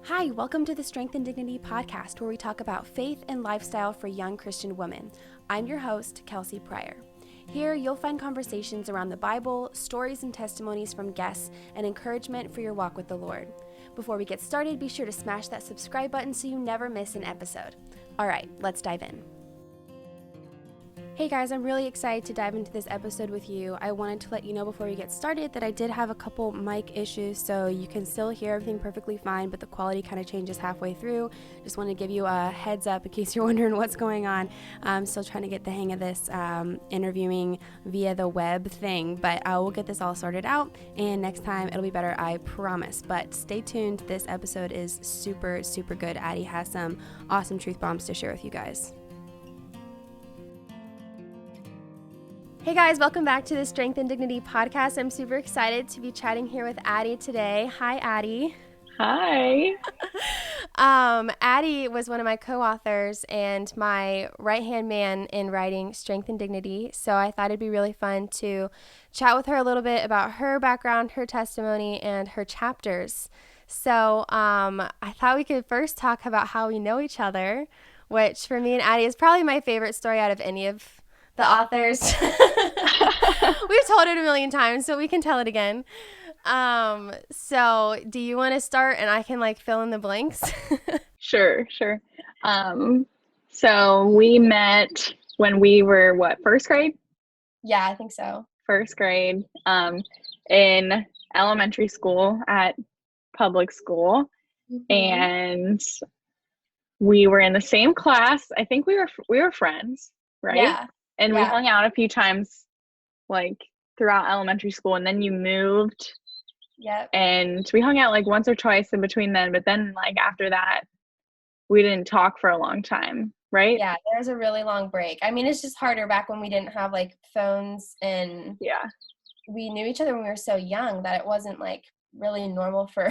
Hi, welcome to the Strength and Dignity podcast, where we talk about faith and lifestyle for young Christian women. I'm your host, Kelsey Pryor. Here, you'll find conversations around the Bible, stories and testimonies from guests, and encouragement for your walk with the Lord. Before we get started, be sure to smash that subscribe button so you never miss an episode. All right, let's dive in. Hey guys, I'm really excited to dive into this episode with you. I wanted to let you know before we get started that I did have a couple mic issues, so you can still hear everything perfectly fine, but the quality kind of changes halfway through. Just want to give you a heads up in case you're wondering what's going on. I'm still trying to get the hang of this interviewing via the web thing, but I will get this all sorted out, and next time it'll be better, I promise. But stay tuned. This episode is super, super good. Addie has some awesome truth bombs to share with you guys. Hey guys, welcome back to the Strength and Dignity podcast. I'm super excited to be chatting here with Addie today. Hi, Addie. Hi. Addie was one of my co-authors and my right-hand man in writing Strength and Dignity, so I thought it'd be really fun to chat with her a little bit about her background, her testimony, and her chapters. So I thought we could first talk about how we know each other, which for me and Addie is probably my favorite story out of any of the authors. We've told it a million times, so we can tell it again. So do you want to start and I can fill in the blanks? Sure. So we met when we were first grade? Yeah, I think so. First grade, in elementary school at public school. Mm-hmm. And we were in the same class. I think we were friends, right? Yeah. And we hung out a few times throughout elementary school, and then you moved. Yep. And we hung out once or twice in between then, but then after that we didn't talk for a long time, right? Yeah, there was a really long break. I mean, it's just harder back when we didn't have phones, and we knew each other when we were so young that it wasn't really normal for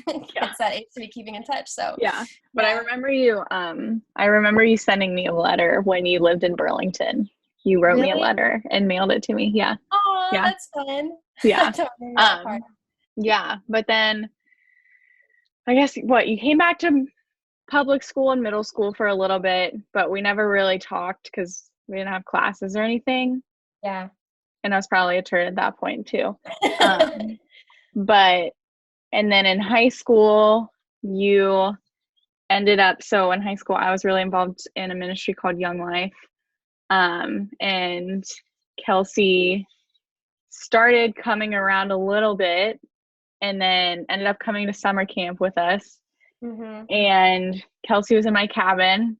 kids that age to be keeping in touch. So but I remember you sending me a letter when you lived in Burlington. You wrote me a letter and mailed it to me. Oh, that's fun. But then I guess you came back to public school and middle school for a little bit, but we never really talked because we didn't have classes or anything. Yeah. And I was probably a turd at that point too. And then in high school, you ended up, so in high school, I was really involved in a ministry called Young Life. And Kelsey started coming around a little bit and then ended up coming to summer camp with us. Mm-hmm. And Kelsey was in my cabin.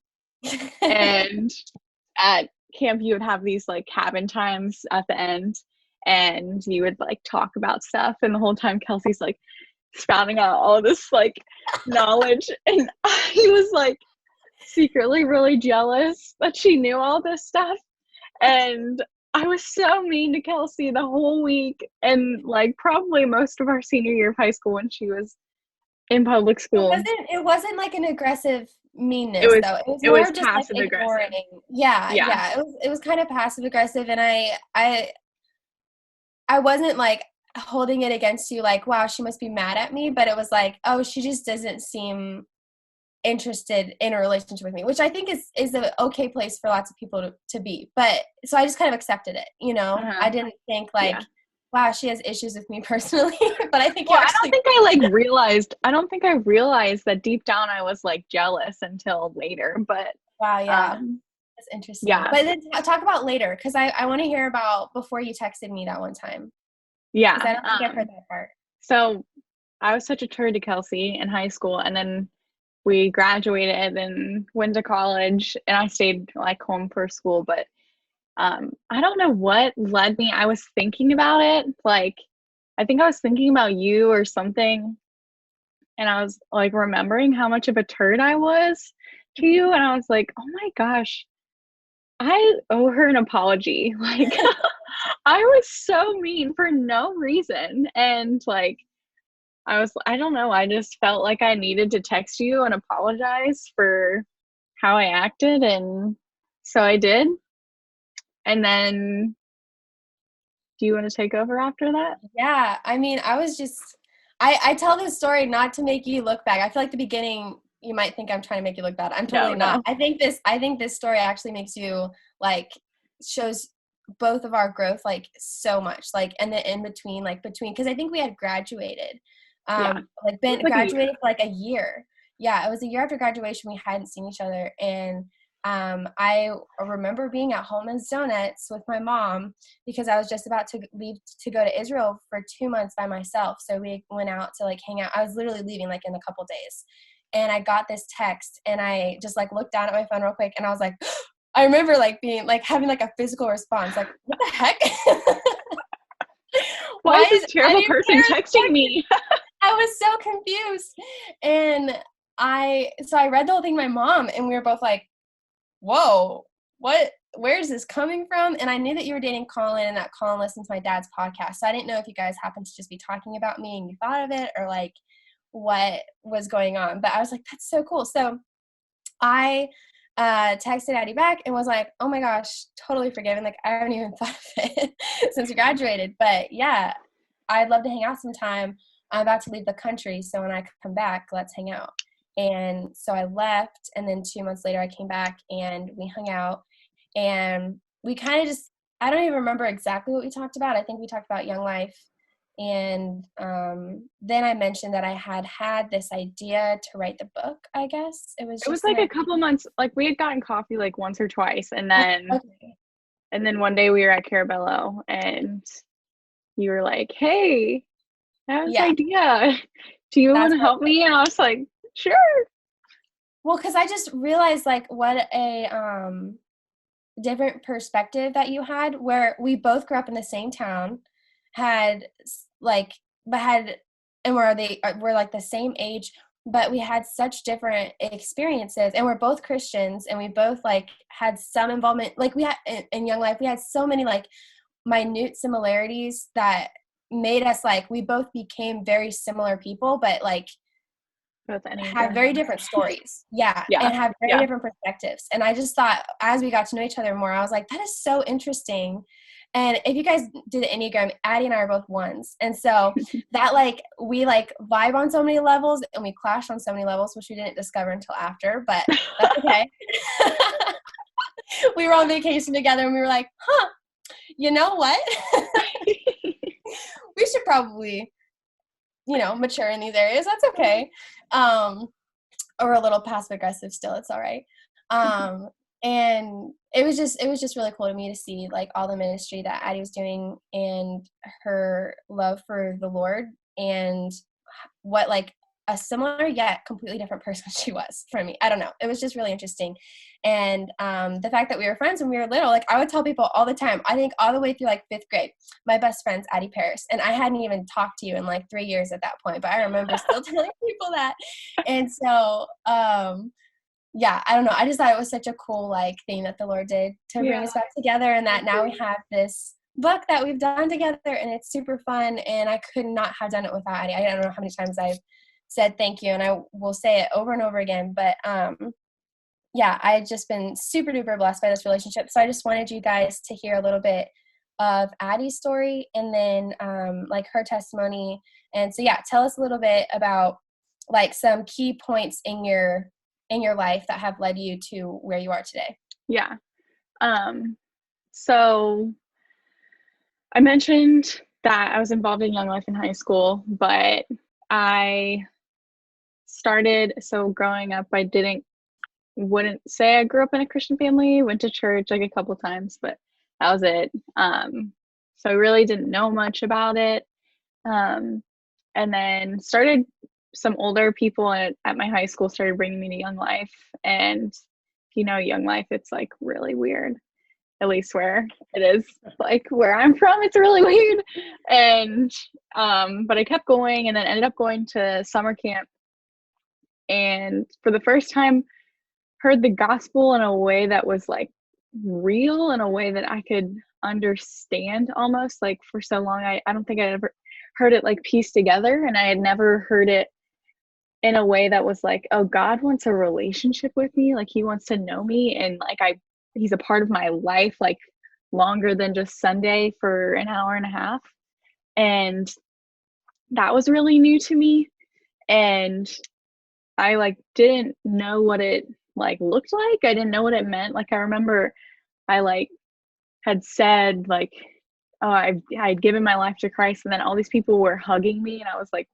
And at camp, you would have these cabin times at the end, and you would talk about stuff. And the whole time Kelsey's spouting out all this knowledge. And I was secretly really jealous that she knew all this stuff. And I was so mean to Kelsey the whole week, and probably most of our senior year of high school when she was in public school. It wasn't an aggressive meanness, though. It was more just passive aggressive. Yeah. It was kind of passive aggressive, and I wasn't holding it against you wow, she must be mad at me, but it was oh, she just doesn't seem interested in a relationship with me, which I think is an okay place for lots of people to be. But so I just kind of accepted it, I didn't think wow, she has issues with me personally. But I think I don't think I realized that deep down I was jealous until later. But wow, that's interesting. But then talk about later, because I want to hear about before you texted me that one time. I don't think I've heard that part. So I was such a turd to Kelsey in high school, and then we graduated and went to college, and I stayed home for school. But I don't know what led me. I was thinking about it. I think I was thinking about you or something, and I was remembering how much of a turd I was to you, and I was oh my gosh, I owe her an apology. I was so mean for no reason. And I don't know, I just felt I needed to text you and apologize for how I acted. And so I did. And then, do you want to take over after that? Yeah. I mean, I I tell this story not to make you look back. I feel like the beginning, you might think I'm trying to make you look bad. I'm totally not. No. I think this story actually makes you like shows both of our growth like so much, like, and the in between, like between, because I think we had graduated, Yeah. like It was been like a year. graduated for like a year. Yeah, it was a year after graduation. We hadn't seen each other, and I remember being at Holman's Donuts with my mom because I was just about to leave to go to Israel for 2 months by myself. So we went out to like hang out. I was literally leaving like in a couple days, and I got this text, and I just like looked down at my phone real quick, and I was like, I remember like being like having like a physical response, like, what the heck? Why is this terrible Addie person Parris texting me? I was so confused. And I read the whole thing to my mom, and we were both like, whoa, where is this coming from? And I knew that you were dating Colin, and that Colin listens to my dad's podcast. So I didn't know if you guys happened to just be talking about me and you thought of it, or like what was going on. But I was like, that's so cool. So I texted Addie back and was like, oh my gosh, totally forgiven. Like, I haven't even thought of it since we graduated. But yeah, I'd love to hang out sometime. I'm about to leave the country, so when I come back, let's hang out. And so I left, and then 2 months later I came back, and we hung out, and we kind of just, I don't even remember exactly what we talked about. I think we talked about Young Life, and then I mentioned that I had this idea to write the book, I guess. It was It was just like a couple months, like we had gotten coffee like once or twice, and okay. then one day we were at Carabello, and you were like, hey, I have this Yeah, idea. Do you want that's to what. help me? And I was like, sure. Well, because I just realized like what a different perspective that you had, where we both grew up in the same town, had like, but had, and we're like the same age, but we had such different experiences, and we're both Christians, and we both like had some involvement, like we had in Young Life, we had so many like minute similarities that made us like, we both became very similar people, but like Both have very Enneagram. different stories. Yeah. Yeah. And have very Yeah. different perspectives. And I just thought, as we got to know each other more, I was like, that is so interesting. And if you guys did the Enneagram, Addie and I are both ones. And so that like, we like vibe on so many levels, and we clash on so many levels, which we didn't discover until after, but that's okay. We were on vacation together, and we were like, huh, you know what? We should probably, mature in these areas. That's okay. Or a little passive aggressive still. It's all right. And it was just really cool to me to see like all the ministry that Addie was doing, and her love for the Lord, and what like a similar yet completely different person she was from me. I don't know. It was just really interesting. And the fact that we were friends when we were little, like I would tell people all the time, I think all the way through like 5th grade, my best friend's Addie Parris. And I hadn't even talked to you in like 3 years at that point, but I remember still telling people that. And so, yeah, I don't know. I just thought it was such a cool like thing that the Lord did to bring us back together, and that now we have this book that we've done together, and it's super fun. And I could not have done it without Addie. I don't know how many times I've said thank you, and I will say it over and over again. But yeah, I've just been super duper blessed by this relationship. So I just wanted you guys to hear a little bit of Addie's story, and then like her testimony. And so yeah, tell us a little bit about like some key points in your life that have led you to where you are today. Yeah. So I mentioned that I was involved in Young Life in high school, but so growing up, wouldn't say I grew up in a Christian family, went to church like a couple times, but that was it. So I really didn't know much about it. And then some older people at my high school started bringing me to Young Life. And Young Life, it's like really weird, at least where it is, like where I'm from, it's really weird. And but I kept going, and then ended up going to summer camp, and for the first time heard the gospel in a way that was like real, in a way that I could understand almost. Like for so long, I don't think I ever heard it like pieced together, and I had never heard it in a way that was like, oh, God wants a relationship with me, like he wants to know me, and like he's a part of my life, like longer than just Sunday for an hour and a half. And that was really new to me. And I like didn't know what it like looked like. I didn't know what it meant. Like I remember I like had said like, oh, I'd given my life to Christ, and then all these people were hugging me, and I was like,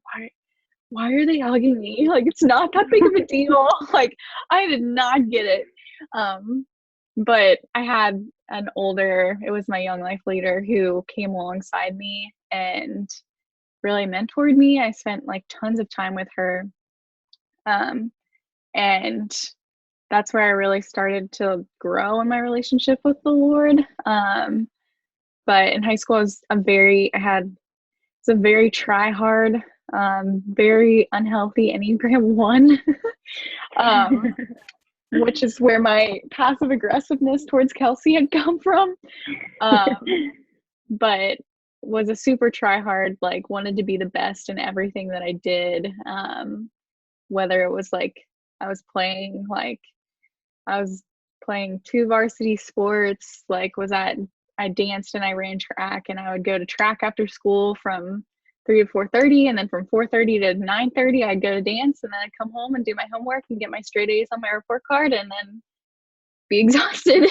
why are they hugging me? Like it's not that big of a deal. Like I did not get it. But I had it was my young life leader who came alongside me and really mentored me. I spent like tons of time with her. And that's where I really started to grow in my relationship with the Lord. But in high school, it's a very try hard, very unhealthy Enneagram 1, which is where my passive aggressiveness towards Kelsey had come from. But was a super try hard, like wanted to be the best in everything that I did. Whether it was like I was playing 2 varsity sports, I danced and I ran track, and I would go to track after school from 3 to 4:30, and then from 4:30 to 9:30 I'd go to dance, and then I'd come home and do my homework and get my straight A's on my report card and then be exhausted.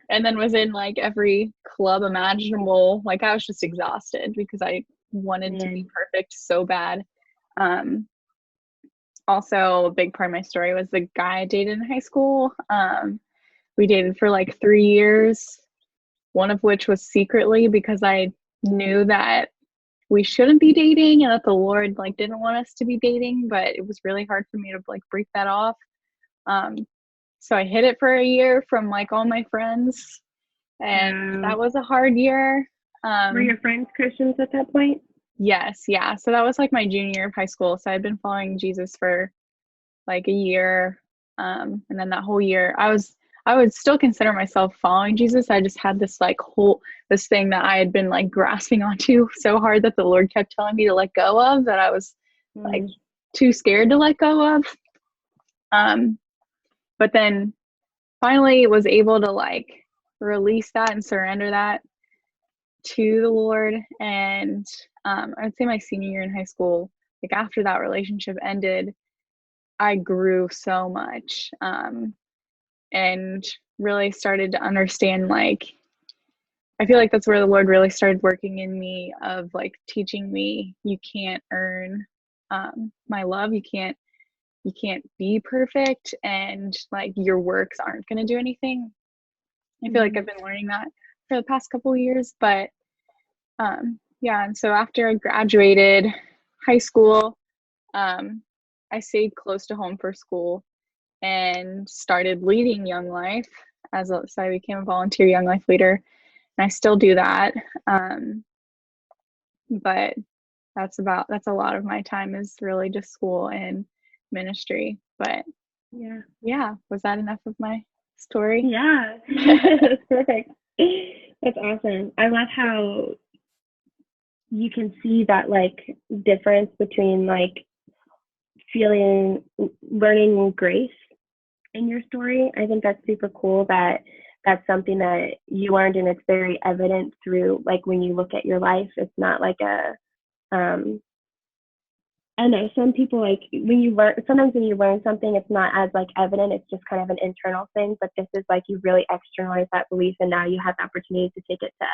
And then was in like every club imaginable. Like I was just exhausted because I wanted to be perfect so bad. Also, a big part of my story was the guy I dated in high school. We dated for like 3 years, one of which was secretly because I knew that we shouldn't be dating and that the Lord like didn't want us to be dating, but it was really hard for me to like break that off. So I hid it for a year from like all my friends, and that was a hard year. Were your friends Christians at that point? Yes, yeah. So that was like my junior year of high school. So I'd been following Jesus for like a year. And then that whole year I would still consider myself following Jesus. I just had this this thing that I had been like grasping onto so hard that the Lord kept telling me to let go of, that I was like too scared to let go of. But then finally was able to like release that and surrender that to the Lord. And I would say my senior year in high school, like after that relationship ended, I grew so much, and really started to understand, like, I feel like that's where the Lord really started working in me, of like teaching me you can't earn my love. You can't be perfect, and like your works aren't going to do anything. I feel like I've been learning that for the past couple of years. But yeah, and so after I graduated high school, I stayed close to home for school and started leading Young Life so I became a volunteer Young Life leader, and I still do that. But that's a lot of my time is really just school and ministry. But yeah, was that enough of my story? Yeah. That's perfect. That's awesome. I love how you can see that like difference between like learning grace in your story. I think that's super cool that that's something that you learned, and it's very evident through like when you look at your life. It's not like I know some people like sometimes when you learn something, it's not as like evident, it's just kind of an internal thing, but this is like you really externalize that belief, and now you have the opportunity to take it to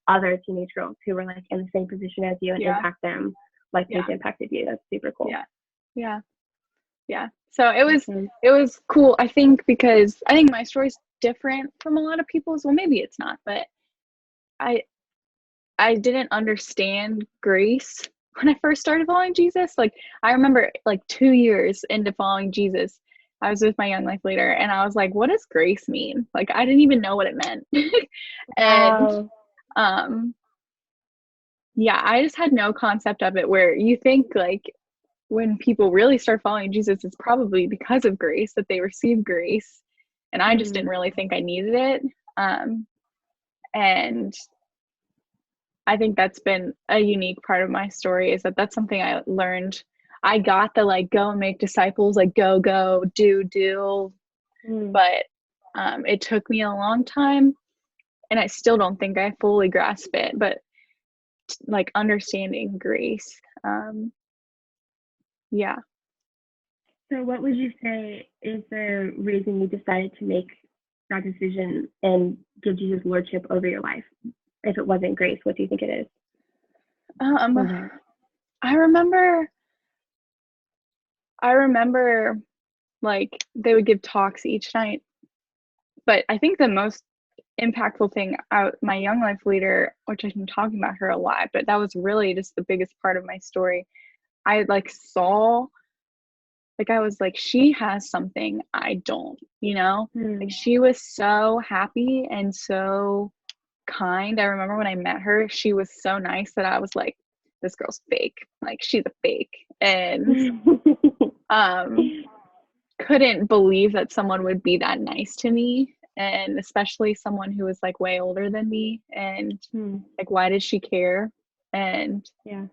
other teenage girls who were like in the same position as you and impact them like they've impacted you. That's super cool. Yeah. So it was cool, I think, because I think my story's different from a lot of people's. Well, maybe it's not, but I didn't understand grace when I first started following Jesus. Like I remember like 2 years into following Jesus, I was with my Young Life leader, and I was like, what does grace mean? Like I didn't even know what it meant. And yeah, I just had no concept of it, where you think like when people really start following Jesus, it's probably because of grace, that they receive grace. And I just didn't really think I needed it. And I think that's been a unique part of my story, is that that's something I learned. I got the like go and make disciples, like go, do. But it took me a long time, and I still don't think I fully grasp it. But like understanding grace. Yeah. So what would you say is the reason you decided to make that decision and give Jesus lordship over your life? If it wasn't grace, what do you think it is? I remember like they would give talks each night, but I think the most impactful thing, my Young Life leader, which I've been talking about her a lot, but that was really just the biggest part of my story. I like saw, like I was like, she has something I don't, like she was so happy and so kind. I remember when I met her, she was so nice that I was like, this girl's fake, like she's a fake, and couldn't believe that someone would be that nice to me, and especially someone who was like way older than me, and like why did she care? And yeah,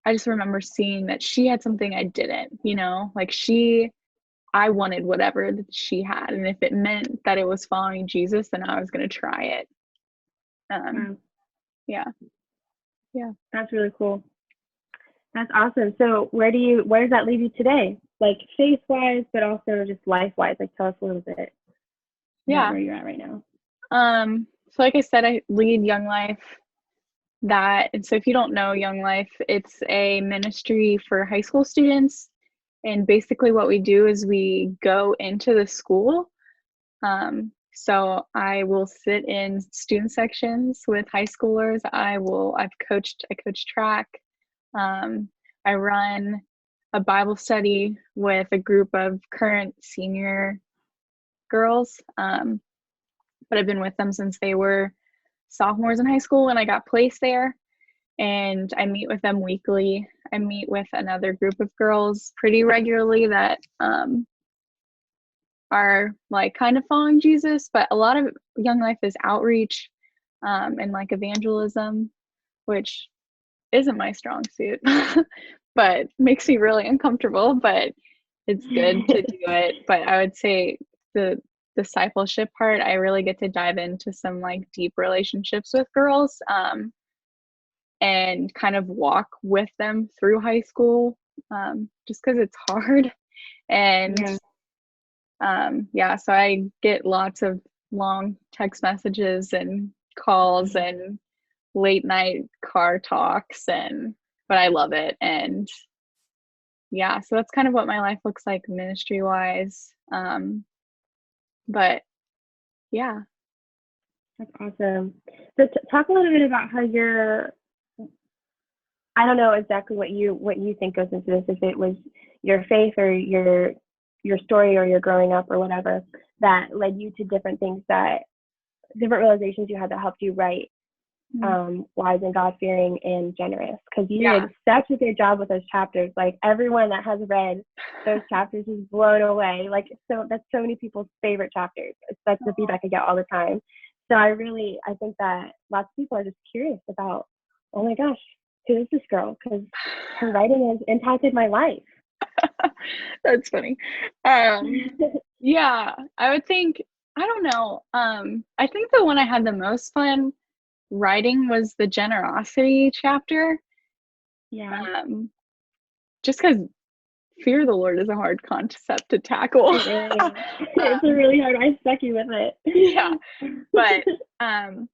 I just remember seeing that she had something I didn't, like I wanted whatever that she had, and if it meant that it was following Jesus, then I was going to try it. Yeah. That's really cool. That's awesome. So where does that leave you today? Like faith wise, but also just life wise. Like tell us a little bit about where you're at right now. So like I said, I lead Young Life. And so if you don't know Young Life, it's a ministry for high school students. And basically what we do is we go into the school. So I will sit in student sections with high schoolers. I coach track. I run a Bible study with a group of current senior girls. But I've been with them since they were sophomores in high school when I got placed there. And I meet with them weekly. I meet with another group of girls pretty regularly that are like kind of following Jesus, but a lot of Young Life is outreach and like evangelism, which isn't my strong suit, but makes me really uncomfortable, but it's good to do it. But I would say the discipleship part, I really get to dive into some like deep relationships with girls and kind of walk with them through high school just because it's hard. And so I get lots of long text messages and calls and late night car talks, but I love it. And so that's kind of what my life looks like ministry wise. But yeah. That's awesome. So talk a little bit about how I don't know exactly what you think goes into this, if it was your faith or your story or your growing up or whatever that led you to different realizations you had that helped you write wise and God-fearing and generous, because you did such a good job with those chapters. Like everyone that has read those chapters is blown away. Like so that's so many people's favorite chapters. That's the feedback I get all the time. So I think that lots of people are just curious about, oh my gosh, who is this girl? Because her writing has impacted my life. That's funny. I would think, I don't know. I think the one I had the most fun writing was the generosity chapter. Just because fear of the Lord is a hard concept to tackle. It's really hard. I stuck you with it. But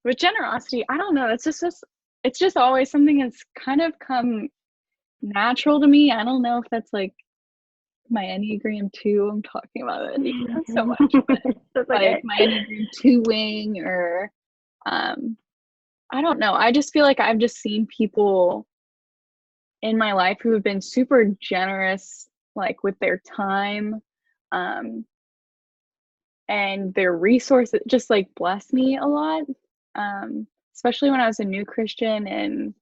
with generosity, I don't know. It's just always something that's kind of come natural to me. I don't know if that's like my Enneagram 2. I'm talking about Enneagram so much, but like my Enneagram 2 wing, or I don't know. I just feel like I've just seen people in my life who have been super generous, like with their time and their resources, just like bless me a lot, especially when I was a new Christian.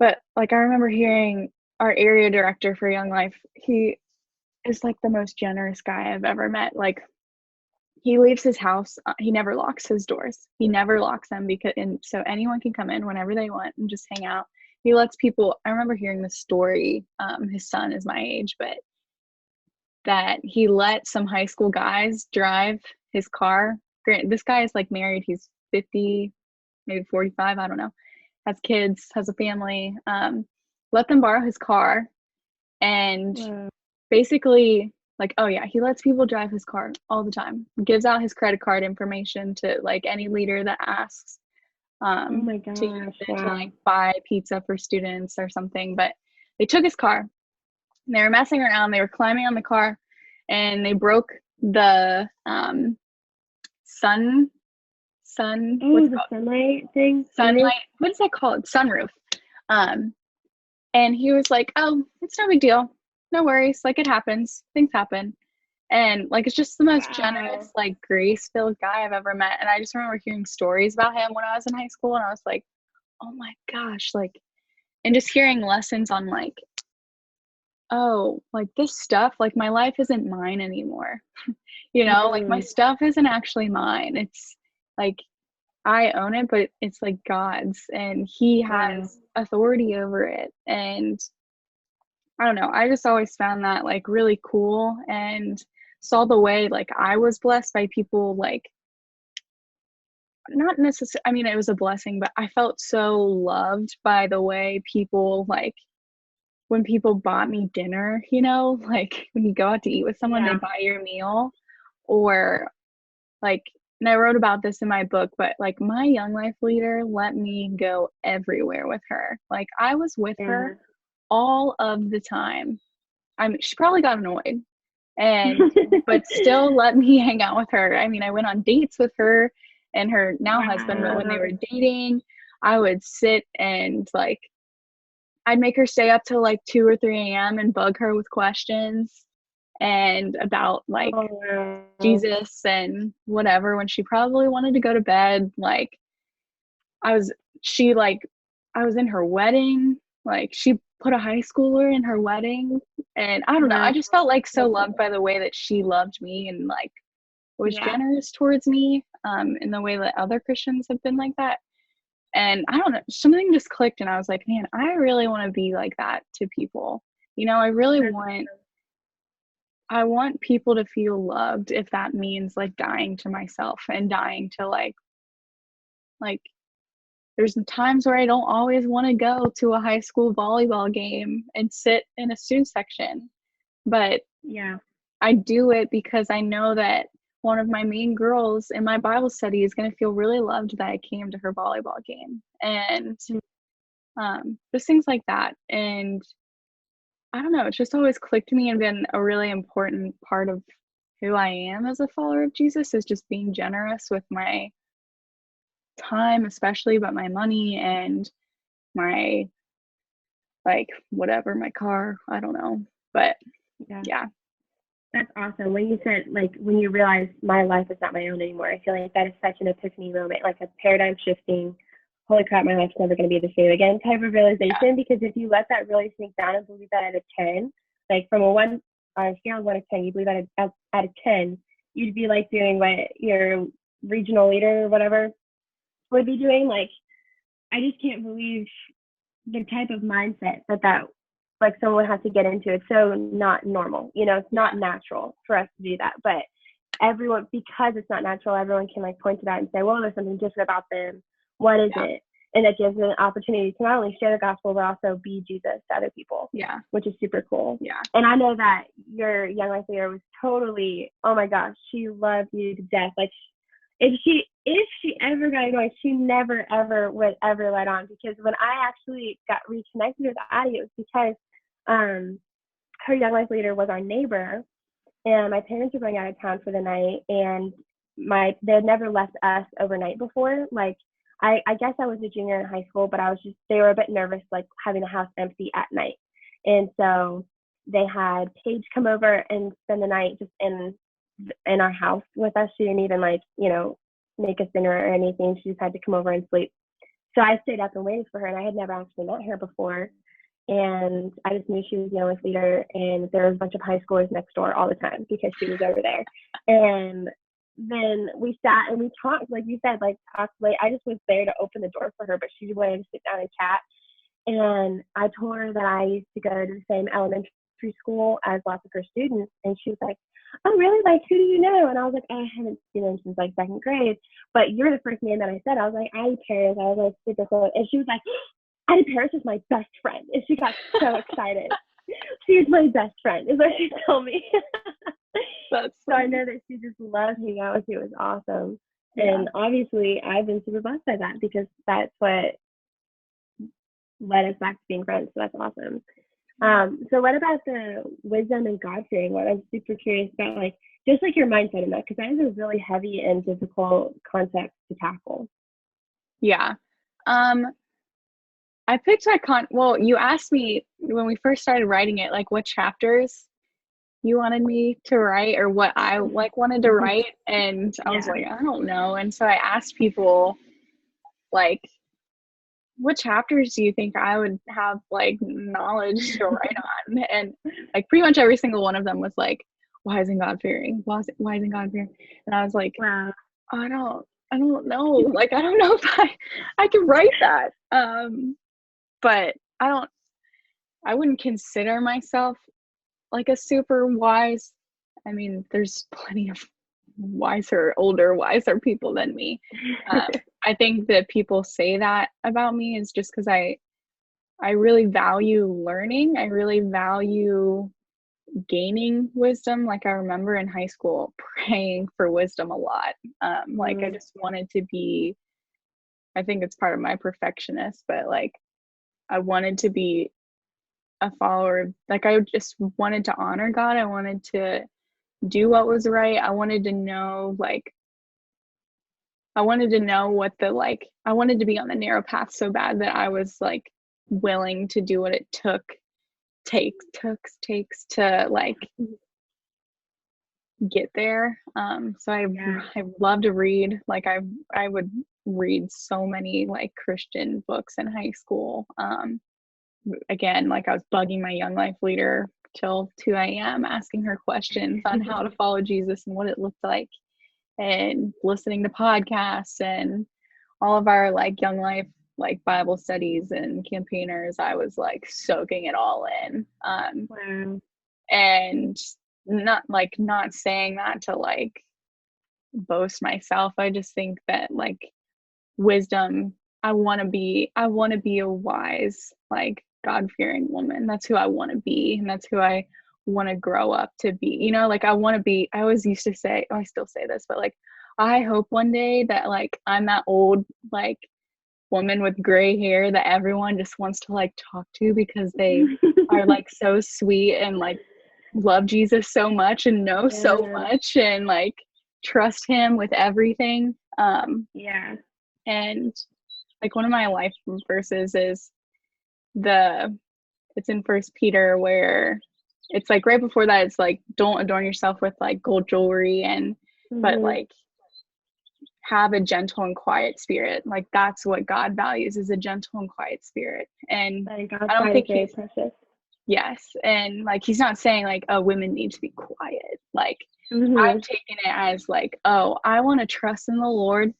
But like I remember hearing our area director for Young Life, he is like the most generous guy I've ever met. Like he leaves his house, he never locks his doors. He never locks them so anyone can come in whenever they want and just hang out. He lets people, I remember hearing this story, his son is my age, but that he let some high school guys drive his car. This guy is like married, he's 50, maybe 45, I don't know. has kids, has a family, let them borrow his car, and basically like, oh yeah, he lets people drive his car all the time, gives out his credit card information to like any leader that asks, Oh my to use gosh, it to wow. like buy pizza for students or something. But they took his car, and they were messing around, they were climbing on the car, and they broke the sun Oh, the sunlight thing? Sunroof? sunlight, what is that called, sunroof. um and he was like, oh, it's no big deal, no worries, like it happens, things happen. And like, it's just the most generous, Wow. like grace-filled guy I've ever met. And I just remember hearing stories about him when I was in high school, and I was like, oh my gosh, like, and just hearing lessons on like, oh, like this stuff, like my life isn't mine anymore. You know, like my stuff isn't actually mine. It's like I own it, but it's like God's, and he Wow. has authority over it. And I don't know, I just always found that like really cool, and saw the way like I was blessed by people, like not necessarily, I mean, it was a blessing, but I felt so loved by the way people, like when people bought me dinner, you know, like when you go out to eat with someone, they Yeah. buy your meal, or like, and I wrote about this in my book, but like my young life leader let me go everywhere with her. Like I was with her all of the time. I mean, she probably got annoyed, and but still let me hang out with her. I mean, I went on dates with her and her now husband, but when they Wow. were dating, I would sit and like I'd make her stay up till like 2 or 3 a.m. and bug her with questions and about like Oh, wow. Jesus and whatever, when she probably wanted to go to bed. Like I was, she like, I was in her wedding. Like she put a high schooler in her wedding. And I don't know, I Wow. just felt like so loved by the way that she loved me, and like was Yeah. generous towards me, in the way that other Christians have been like that. And I don't know, something just clicked, and I was like, man, I really want to be like that to people. You know, I want people to feel loved, if that means like dying to myself and dying to like there's times where I don't always want to go to a high school volleyball game and sit in a student section, but Yeah. I do it because I know that one of my main girls in my Bible study is going to feel really loved that I came to her volleyball game. And just things like that. And I don't know, it's just always clicked to me and been a really important part of who I am as a follower of Jesus, is just being generous with my time, especially, but my money and my like whatever, my car, I don't know. But Yeah. yeah. That's awesome. When you said, like, when you realize my life is not my own anymore, I feel like that is such an epiphany moment, like a paradigm shifting, holy crap, my life's never going to be the same again type of Yeah. realization. Because if you let that really sink down and believe that at a 10, like from a 1, scale of 1 to 10, you believe that at a 10, you'd be like doing what your regional leader or whatever would be doing. Like, I just can't believe the type of mindset that like someone has to get into. It's so not normal, it's not natural for us to do that. But everyone, because it's not natural, everyone can like point to that and say, well, there's something different about them. What is Yeah. it? And that gives them an opportunity to not only share the gospel but also be Jesus to other people. Yeah. Which is super cool. Yeah. And I know that your young life leader was totally, oh my gosh, she loved you to death. Like, if she ever got annoyed, she never ever would ever let on. Because when I actually got reconnected with Addie, it was because her young life leader was our neighbor, and my parents were going out of town for the night, and they had never left us overnight before. Like, I guess I was a junior in high school, but they were a bit nervous, like having the house empty at night. And so they had Paige come over and spend the night just in our house with us. She didn't even make us dinner or anything. She just had to come over and sleep. So I stayed up and waited for her, and I had never actually met her before. And I just knew she was the young life leader, and there was a bunch of high schoolers next door all the time because she was over there. And then we sat and we talked, like you said, like talked late. I just was there to open the door for her, but she wanted to sit down and chat. And I told her that I used to go to the same elementary elementary school as lots of her students. And she was like, oh, really? Like, who do you know? And I was like, I haven't seen him since like second grade. But you're the first name that I said. I was like, Addie Parris. I was like, super cool. And she was like, Addie Parris is my best friend. And she got so excited. She's my best friend, is what she told me. That's so I know that she just loved hanging out with you. It was awesome. Yeah. And obviously, I've been super blessed by that because that's what led us back to being friends. So that's awesome. So what about the wisdom and God fearing one? I'm super curious about like just like your mindset in that, because that is a really heavy and difficult concept to tackle. Yeah. I picked well, you asked me when we first started writing it, like what chapters you wanted me to write or what I like wanted to write. And I was like, I don't know. And so I asked people like, what chapters do you think I would have like knowledge to write on? And like pretty much every single one of them was like, why isn't God fearing? Why isn't God fearing? And I was like, wow. I don't know. Like, I don't know if I can write that. But I wouldn't consider myself like a super wise. I mean, there's plenty of older, wiser people than me. I think that people say that about me is just because I really value learning. I really value gaining wisdom. Like I remember in high school praying for wisdom a lot. Like I just wanted to be, I think it's part of my perfectionist, but like I wanted to be a follower. Like I just wanted to honor God. I wanted to do what was right. I wanted to know what I wanted to be on the narrow path so bad that I was like willing to do what it takes to like get there. So I love to read. Like I would read so many like Christian books in high school. Again, like I was bugging my Young Life leader till 2 a.m. asking her questions on how to follow Jesus and what it looked like, and listening to podcasts and all of our like Young Life like Bible studies and campaigners. I was like soaking it all in. Wow. And not saying that to like boast myself. I just think that like wisdom, I want to be a wise, like God-fearing woman. That's who I want to be, and that's who I want to grow up to be. You know, like I always used to say, I still say this, but like I hope one day that like I'm that old like woman with gray hair that everyone just wants to like talk to because they are like so sweet and like love Jesus so much and know so much and like trust him with everything. And like one of my life verses is it's in First Peter, where it's like right before that it's like don't adorn yourself with like gold jewelry and but like have a gentle and quiet spirit. Like that's what God values, is a gentle and quiet spirit. And I don't think he's precious. Yes. And like he's not saying like, oh, women need to be quiet. Like I've taken it as like, oh, I want to trust in the Lord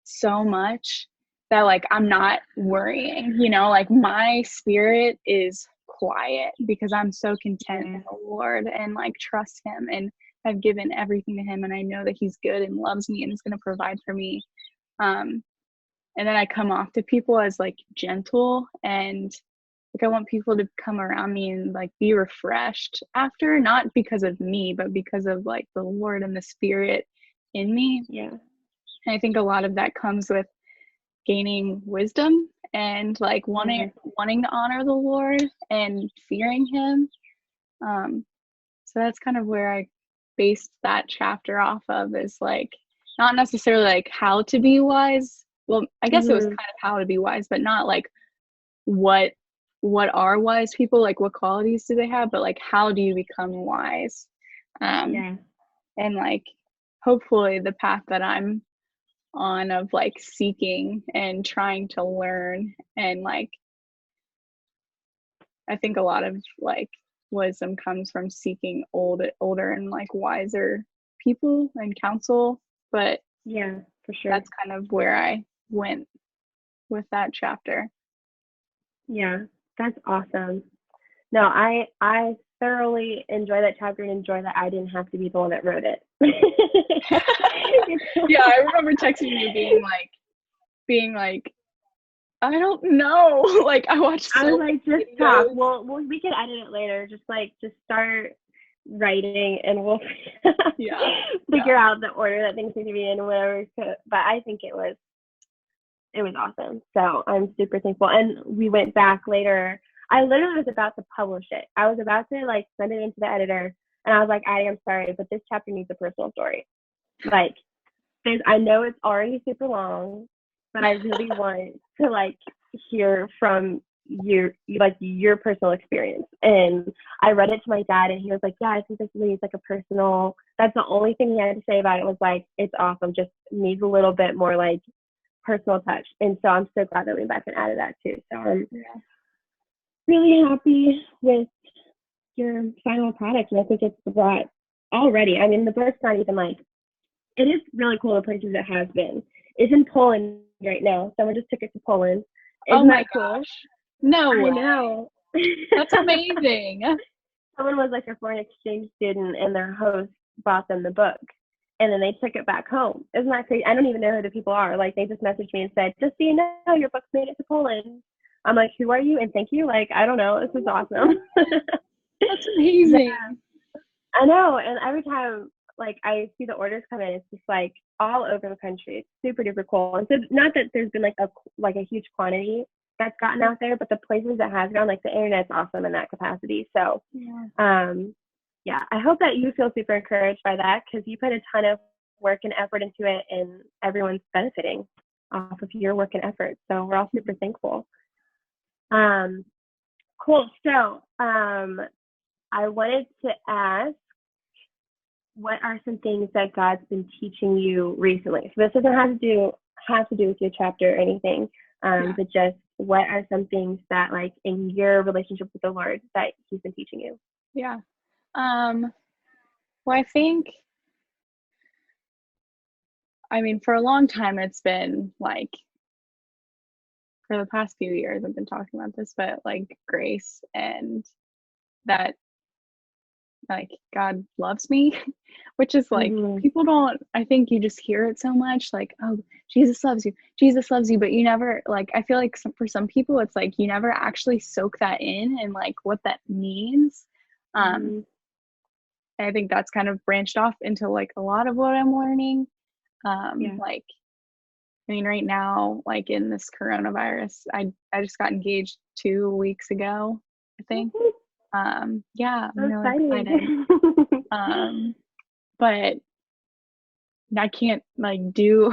so much that like I'm not worrying, you know, like my spirit is quiet because I'm so content in the Lord and like trust him and I've given everything to him and I know that he's good and loves me and is going to provide for me. And then I come off to people as like gentle, and like I want people to come around me and like be refreshed after, not because of me, but because of like the Lord and the Spirit in me. Yeah. And I think a lot of that comes with gaining wisdom and like wanting to honor the Lord and fearing him. So that's kind of where I based that chapter off of, is like not necessarily like how to be wise. Well, I guess it was kind of how to be wise, but not like what are wise people, like what qualities do they have, but like how do you become wise. And like hopefully the path that I'm on of like seeking and trying to learn, and like I think a lot of like wisdom comes from seeking older and like wiser people and counsel. But yeah, for sure, that's kind of where I went with that chapter. Yeah, that's awesome. No, I thoroughly enjoy that chapter and enjoy that I didn't have to be the one that wrote it. Yeah, I remember texting you being like, I don't know. Like I watched I so was like, many just talk. videos. Well, we can edit it later. Just start writing, and we'll Yeah. figure out the order that things need to be in, whatever. But I think it was awesome. So I'm super thankful. And we went back later. I literally was about to publish it. I was about to like send it into the editor, and I was like, I am sorry, but this chapter needs a personal story. Like, I know it's already super long, but I really want to like hear from your personal experience. And I read it to my dad, and he was like, yeah, I think this needs like a personal. That's the only thing he had to say about it, was like, it's awesome, just needs a little bit more like personal touch. And so I'm so glad that we went back and added that too. So I'm really happy with your final product, and I think it's brought already. I mean, the book's not even like, it is really cool the places it has been. It's in Poland right now. Someone just took it to Poland. Isn't that cool? Gosh. No way. I know. That's amazing. Someone was like a foreign exchange student, and their host bought them the book, and then they took it back home. Isn't that crazy? I don't even know who the people are. Like, they just messaged me and said, just so you know, your book's made it to Poland. I'm like, who are you? And thank you. Like, I don't know. This is awesome. That's amazing. Yeah. I know. And every time like I see the orders come in, it's just like all over the country. It's super duper cool. And so not that there's been like a huge quantity that's gotten out there, but the places that has gone, like the internet's awesome in that capacity. So yeah, I hope that you feel super encouraged by that, because you put a ton of work and effort into it, and everyone's benefiting off of your work and effort. So we're all super thankful. Cool. So I wanted to ask, what are some things that God's been teaching you recently? So this doesn't have to do with your chapter or anything, but just what are some things that, like, in your relationship with the Lord, that He's been teaching you? Yeah. Well, I think, I mean, for a long time, it's been like, for the past few years, I've been talking about this, but like grace, and that like God loves me, which is like, people don't, I think you just hear it so much, like, oh, Jesus loves you, but you never, like, I feel like for some people, it's like, you never actually soak that in and like what that means. And I think that's kind of branched off into like a lot of what I'm learning. Like, I mean, right now, like in this coronavirus, I just got engaged 2 weeks ago, I think. Yeah, I'm really excited. But I can't like do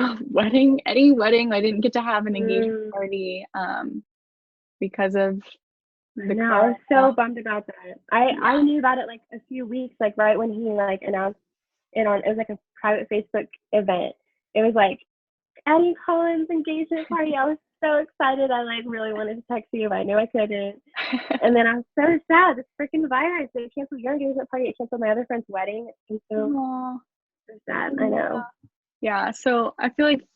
any wedding. I didn't get to have an engagement party because of the corona. I was so bummed about that. I knew about it like a few weeks, like right when he like announced it on, it was like a private Facebook event. It was like Addie Collins' engagement party. I was so excited. I like really wanted to text you, but I knew I couldn't. And then I was so sad. This freaking virus. They canceled your engagement party. It canceled my other friend's wedding. And so sad. I know. Yeah. So I feel like,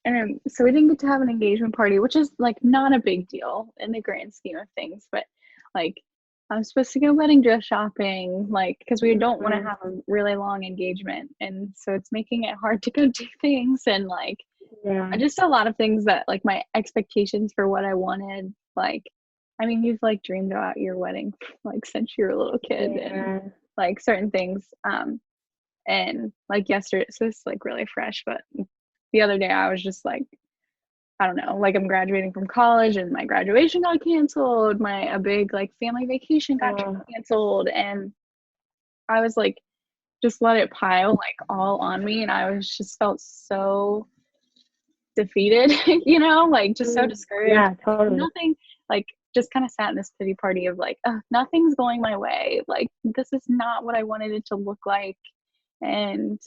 and so we didn't get to have an engagement party, which is like not a big deal in the grand scheme of things. But like, I'm supposed to go wedding dress shopping, like, because we don't want to have a really long engagement, and so it's making it hard to go do things, and like, just a lot of things that like my expectations for what I wanted. Like, I mean, you've like dreamed about your wedding like since you were a little kid, and like certain things. And like yesterday, so it's like really fresh, but the other day I was just like, I don't know, like I'm graduating from college and my graduation got canceled. A big like family vacation got canceled, and I was like, just let it pile like all on me, and I was just felt so defeated, you know, like just so discouraged. Yeah, totally. Nothing, like just kind of sat in this pity party of like, nothing's going my way. Like, this is not what I wanted it to look like. And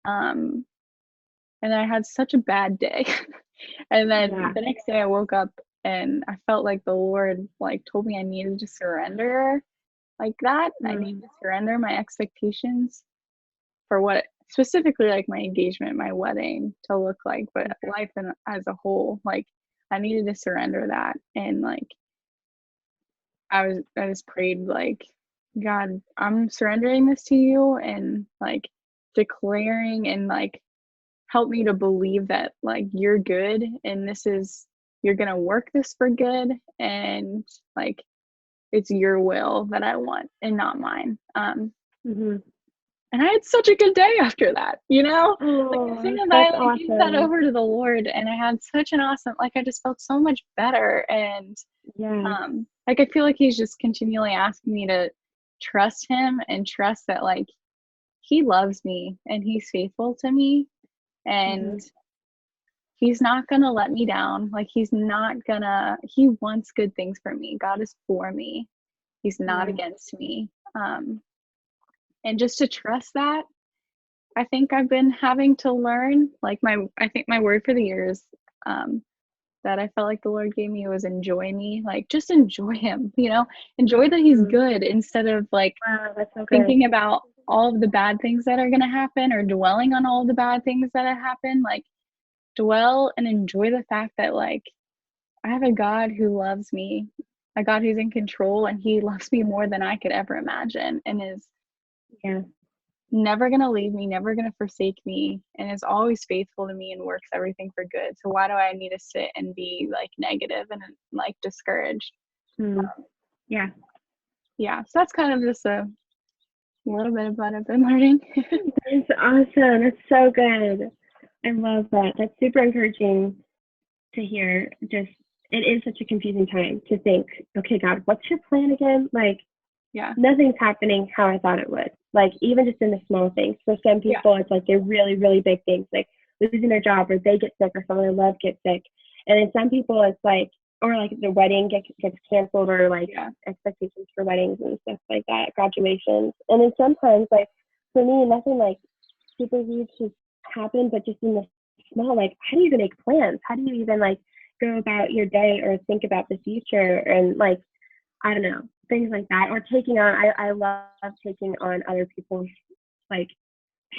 I had such a bad day. And then the next day I woke up and I felt like the Lord like told me I needed to surrender like that. I needed to surrender my expectations for what specifically like my engagement, my wedding to look like, but life as a whole, like I needed to surrender that. And like I just prayed like God, I'm surrendering this to you, and like declaring, and like help me to believe that like you're good, and you're gonna work this for good, and like it's your will that I want and not mine. Mm-hmm. And I had such a good day after that, like as soon Oh, as I that's like gave that awesome. over to the Lord, and I had such an awesome, like I just felt so much better. And Yeah. like I feel like he's just continually asking me to trust him and trust that like he loves me and he's faithful to me, Mm-hmm. and he's not gonna let me down. Like he wants good things for me. God is for me. He's not Yeah. against me. And just to trust that, I think I've been having to learn. Like I think my word for the year is that I felt like the Lord gave me was enjoy me. Like just enjoy him, enjoy that he's Mm-hmm. good, instead of like Wow, that's so good. thinking about all of the bad things that are going to happen, or dwelling on all the bad things that have happened. Like dwell and enjoy the fact that like I have a God who loves me, a God who's in control, and he loves me more than I could ever imagine, and is Yeah. never going to leave me, never going to forsake me, and is always faithful to me and works everything for good. So why do I need to sit and be like negative and like discouraged? Mm. Yeah. Yeah, so that's kind of just a little bit of what I've been learning. That's awesome. That's so good. I love that. That's super encouraging to hear. Just, it is such a confusing time to think, okay, God, what's your plan again? Like, Yeah. nothing's happening how I thought it would. Like, even just in the small things. For some people, it's like they're really, really big things, like losing their job, or they get sick, or someone they love gets sick. And then some people, it's like, or like the wedding gets canceled, or like expectations for weddings and stuff like that, graduations. And then sometimes, like, for me, nothing like super huge has happened, but just in the small, like, how do you even make plans? How do you even like go about your day or think about the future? And like, I don't know, things like that. Or taking on, I love taking on other people's like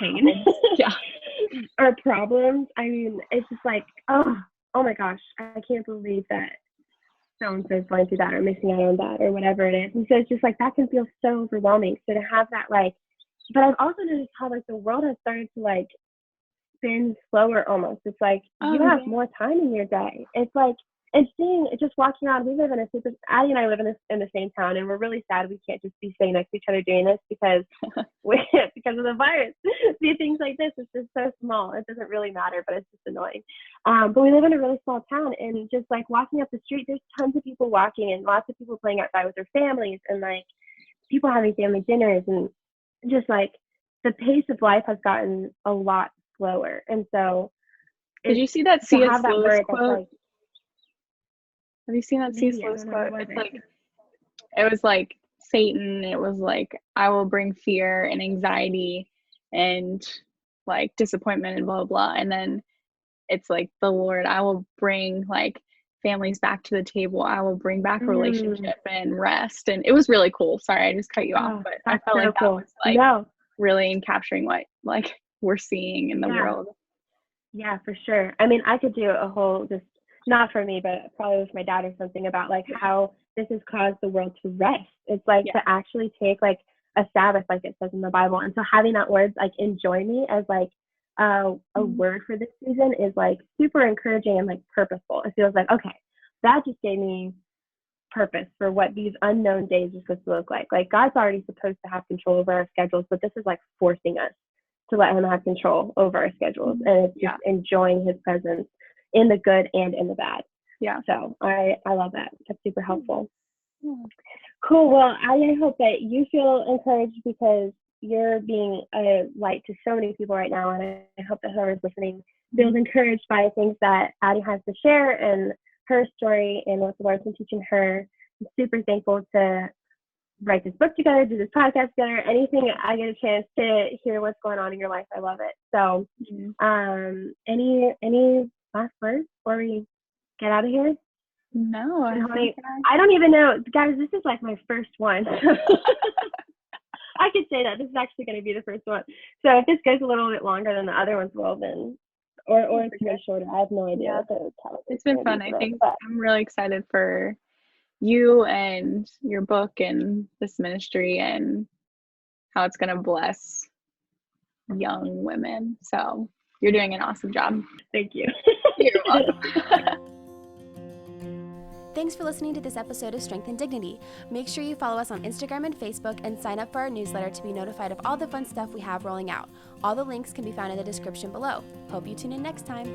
pain Yeah. or problems. I mean, it's just like, oh my gosh, I can't believe that so-and-so's going through that or missing out on that or whatever it is. And so it's just like, that can feel so overwhelming. So to have that, like, but I've also noticed how like the world has started to like spin slower almost. It's like you have more time in your day. It's like, and seeing, just walking around, we live in a super, Addie and I live in the same town, and we're really sad we can't just be sitting next to each other doing this because because of the virus. See, things like this, it's just so small. It doesn't really matter, but it's just annoying. But we live in a really small town, and just like walking up the street, there's tons of people walking and lots of people playing outside with their families, and like people having family dinners, and just like the pace of life has gotten a lot slower. And so Did you see that to C.S. have that Lewis word that's quote? like, Have you seen that C.S. maybe, I Lewis don't know, quote? what was It's it? like, it was like Satan. It was like, I will bring fear and anxiety and like disappointment and blah, blah, blah. And then it's like the Lord, I will bring like families back to the table. I will bring back relationship and rest. And it was really cool. Sorry, I just cut you off, but I That's felt so like that cool. was like No, really in capturing what like we're seeing in the yeah, world. yeah, for sure. I mean, I could do a whole, just not for me, but probably with my dad or something, about like how this has caused the world to rest. It's like to actually take like a Sabbath, like it says in the Bible. And so having that word like enjoy me as like a word for this season is like super encouraging and like purposeful. It feels like, okay, that just gave me purpose for what these unknown days are supposed to look like. Like God's already supposed to have control over our schedules, but this is like forcing us to let him have control over our schedules. And it's just enjoying his presence in the good and in the bad. Yeah. So I love that. That's super helpful. Cool. Well, I hope that you feel encouraged because you're being a light to so many people right now. And I hope that whoever's listening feels encouraged by things that Addie has to share and her story and what the Lord's been teaching her. I'm super thankful to write this book together, do this podcast together, anything I get a chance to hear what's going on in your life. I love it. So any last words before we get out of here? No, I don't even know. Guys, this is like my first one. I could say that. This is actually going to be the first one. So if this goes a little bit longer than the other ones will, then, or it's way shorter, I have no idea. It's been fun. I think I'm really excited for you and your book and this ministry and how it's going to bless young women. So you're doing an awesome job. Thank you. You're welcome. Thanks for listening to this episode of Strength and Dignity. Make sure you follow us on Instagram and Facebook and sign up for our newsletter to be notified of all the fun stuff we have rolling out. All the links can be found in the description below. Hope you tune in next time.